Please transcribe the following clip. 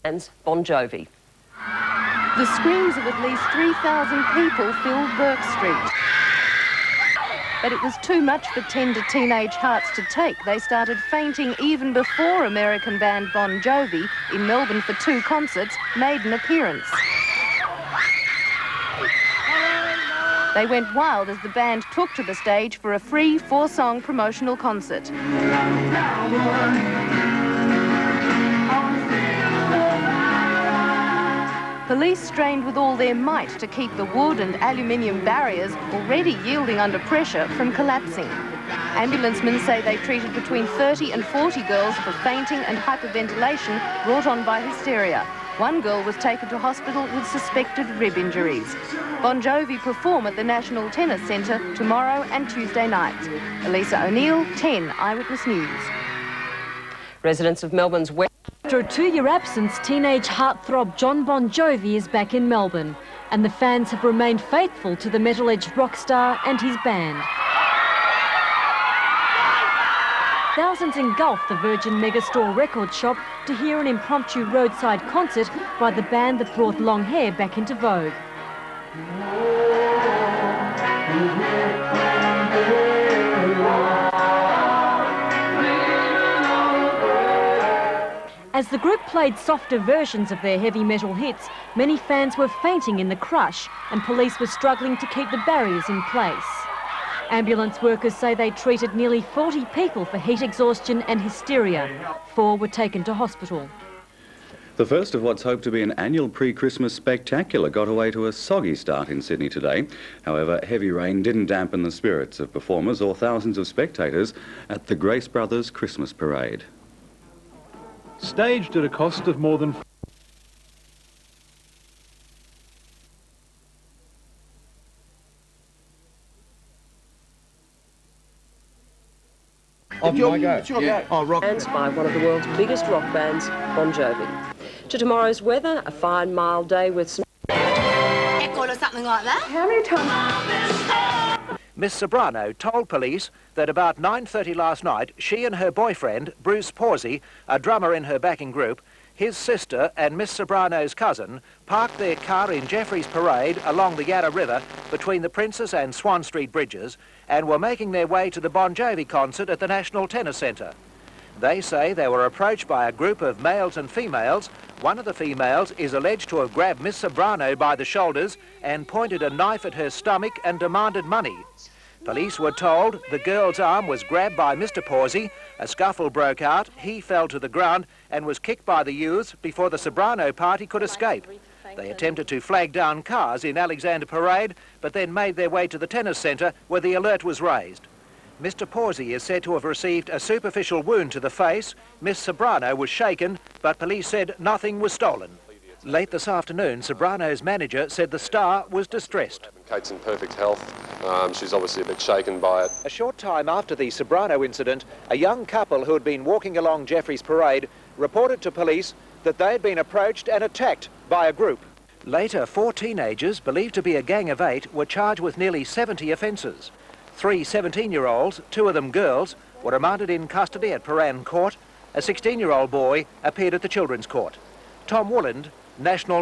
And Bon Jovi. The screams of at least 3,000 people filled Burke Street. But it was too much for tender teenage hearts to take. They started fainting even before American band Bon Jovi, in Melbourne for 2 concerts, made an appearance. They went wild as the band took to the stage for a free 4-song promotional concert. Police strained with all their might to keep the wood and aluminium barriers, already yielding under pressure, from collapsing. Ambulancemen say they treated between 30 and 40 girls for fainting and hyperventilation brought on by hysteria. One girl was taken to hospital with suspected rib injuries. Bon Jovi perform at the National Tennis Centre tomorrow and Tuesday nights. Elisa O'Neill, 10 Eyewitness News. Residents of Melbourne's West. After a 2-year absence, teenage heartthrob Jon Bon Jovi is back in Melbourne, and the fans have remained faithful to the metal-edged rock star and his band. Thousands engulfed the Virgin Megastore record shop to hear an impromptu roadside concert by the band that brought long hair back into vogue. As the group played softer versions of their heavy metal hits, many fans were fainting in the crush and police were struggling to keep the barriers in place. Ambulance workers say they treated nearly 40 people for heat exhaustion and hysteria. 4 were taken to hospital. The first of what's hoped to be an annual pre-Christmas spectacular got away to a soggy start in Sydney today. However, heavy rain didn't dampen the spirits of performers or thousands of spectators at the Grace Brothers Christmas Parade. Staged at a cost of more than And by one of the world's biggest rock bands, Bon Jovi. To tomorrow's weather, a fine mild day with some... Echo or something like that. How many times... Miss Sobrano told police that about 9:30 last night, she and her boyfriend, Bruce Pawsey, a drummer in her backing group, his sister and Miss Sobrano's cousin, parked their car in Jeffreys Parade along the Yarra River between the Princess and Swan Street bridges and were making their way to the Bon Jovi concert at the National Tennis Centre. They say they were approached by a group of males and females. One of the females is alleged to have grabbed Miss Sobrano by the shoulders and pointed a knife at her stomach and demanded money. Police were told the girl's arm was grabbed by Mr. Pawsey, a scuffle broke out, he fell to the ground and was kicked by the youths before the Sobrano party could escape. They attempted to flag down cars in Alexander Parade, but then made their way to the tennis centre where the alert was raised. Mr. Pawsey is said to have received a superficial wound to the face. Miss Sobrano was shaken, but police said nothing was stolen. Late this afternoon, Sobrano's manager said the star was distressed. Kate's in perfect health. She's obviously a bit shaken by it. A short time after the Sobrano incident, a young couple who had been walking along Jeffreys Parade reported to police that they had been approached and attacked by a group. Later, 4 teenagers, believed to be a gang of 8, were charged with nearly 70 offences. 3 17-year-olds, 2 of them girls, were remanded in custody at Paran Court. A 16-year-old boy appeared at the Children's Court. Tom Wooland, National